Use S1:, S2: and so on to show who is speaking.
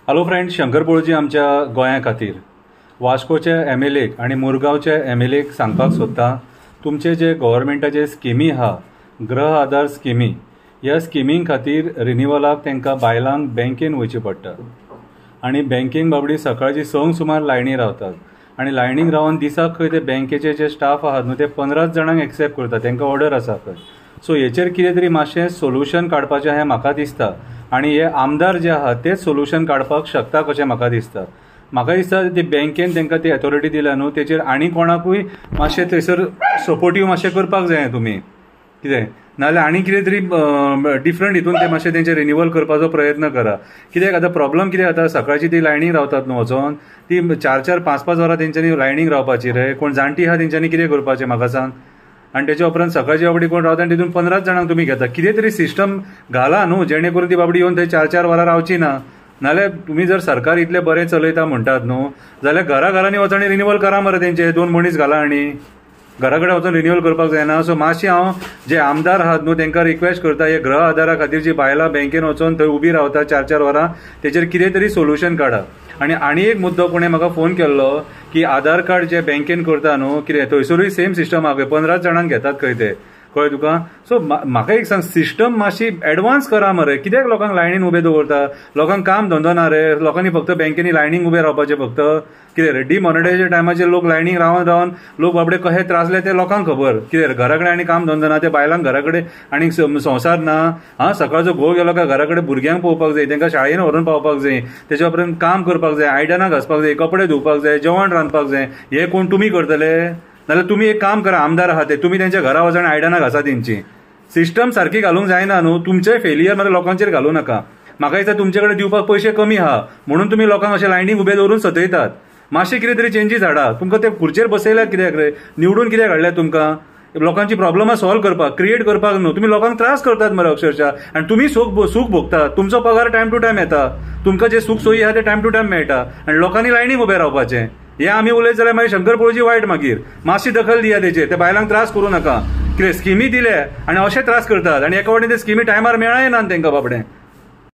S1: Hello friends, Shankar पळोवची आमच्या गोंया खातीर वास्कोच्या एमएलएक आणि मुरगांवच्या एमएलएक सांगपाक सोदता, तुमचे जे गव्हर्मेंटाचे स्किमी आहा गृह आधार स्किमी, ह्या स्किमीं खातीर रिन्यूवलाक तांकां बायलांक बँकेन वयचें पडटा आणि बँकेन बाबडी सकाळची 6 सुमार लायनी रावतात आणि लायनीक रावन दिसाक खंय ते बँकेचे जे स्टाफ आहात न्हू ते 15 जाणांक एक्सेप्ट करतात, तांकां ऑर्डर आसा खंय. सो हेचेर कितें तरी मातशें सोल्युशन काडपाचें हें म्हाका दिसता आणि हे आमदार जे आहात तेच सोल्युशन काडपाक शकता कशें म्हाका दिसता. ती बँकेन तांकां ती अथॉरिटी दिल्या न्हू, तेचेर आनी कोणाकूय मातशें थंयसर सपोर्टीव मातशें करपाक जाय तुमी, कितें नाजाल्यार आनी कितें तरी डिफरंट हितून ते मातशें तेंचें रिन्यूवल करपाचो प्रयत्न करा. कित्याक आतां प्रॉब्लम कितें जाता, सकाळची ती लायनीक रावतात न्हू वचोन, ती 4-4, 5-5 वरां तेंच्यांनी लायनीक रावपाची रे. कोण जाणटी आहा तेंच्यांनी कितें करपाचें म्हाका सांग. आणि त्याच्या उपरांत सकाळची बाबडी कोण रावता आणि तितून 15 जाणांक तुम्ही घेता. कितें तरी सिस्टम घाला न्हू, जेणे करून ती बाबडी येवन थंय 4-4 वरां रावची ना. नाल्यार तुम्ही जर सरकार इतले बरें चलयता म्हणटात न्हू, जाल्यार घराघरांनी वचून रिन्यूवल करा मरे तेंचे 2 मनीस घाला आणि घरा कडेन वचून रिन्यूवल करपाक जायना. सो मातशें हांव जे आमदार आहात न्हू तांकां रिक्वेस्ट करता, हे गृह आधारा खातीर जी बायलां बँकेन वचून थंय उबी रावता 4-4 वरां, तेचेर कितें तरी सोल्युशन काडा. आणि एक मुद्दो कोणें म्हाका फोन केल्लो की आधार कार्ड जे बँकेन करता न्हू, कितें थंयसरूय सेम सिस्टम आहा, 15 जाणांक घेतात खंय ते, कळ्ळें तुका. सो म्हाका एक सांग, सिस्टम मातशी एडवान्स करा मरे. कित्याक लोकांक लायनीन उबे दवरता? लोकांक काम धंदो ना रे. लोकांनी फक्त बँकेनी लायनीक उबे रावपाचें फक्त, कितें रे. डिमॉनिटायझेशन टायमाचेर लोक लायनीक रावन लोक बाबडे कशे त्रासले ते लोकांक खबर. कितें रे, घरा कडेन आनी काम धंदो ना, ते बायलांक घरा कडेन आनी संवसार ना. सकाळचो घोव गेलो काय घरा कडेन भुरग्यांक पळोवपाक जाय, तांकां शाळेन व्हरून पावपाक जाय, तेच्या उपरांत काम करपाक जाय, आयदनां घासपाक जाय, कपडे धुवपाक जाय, जेवण रांदपाक जाय. हे कोण तुमी करतले? नाल्यार तुम्ही एक काम करा, आमदार आहात ते, तुम्ही त्यांच्या घरा वचून आयदनां घासा तेंची. सिस्टम सारकी घालूंक जायना न्हू. तुमचे फेलियर मात्र लोकांचेर घालूं नाका. म्हाका दिसता तुमचे कडेन दिवपाक पयशे कमी आहा म्हणून तुम्ही लोकांक अशे लायनीक उबे दवरून सतयतात. मातशें कितें तरी चेंजीस हाडा. तुमकां ते खुर्चेर बसयल्यात कित्याक रे? निवडून कित्याक हाडल्यात तुमकां? लोकांची प्रॉब्लमा सॉल्व करपाक, क्रिएट करपाक न्हू. तुम्ही लोकांक त्रास करतात मरे अक्षरशः, आणि तुम्ही सूख भोगतात. तुमचो पगार टायम टू टायम येता, तुमकां जे सूख सोयी आहा ते टायम टू टायम मेळटा, आणि लोकांनी लायनीक उबे रावपाचें. हे आमी उलयत जाल्यार मागीर शंकर पळोवची वायट. मागीर मातशी दखल दिया तेचेर. ते बायलांक त्रास करूं नाका. कितें स्किमी दिले आणि अशे त्रास करतात, आणि एका वाटेन ते स्किमी टायमार मेळाय ना तांकां बाबडे.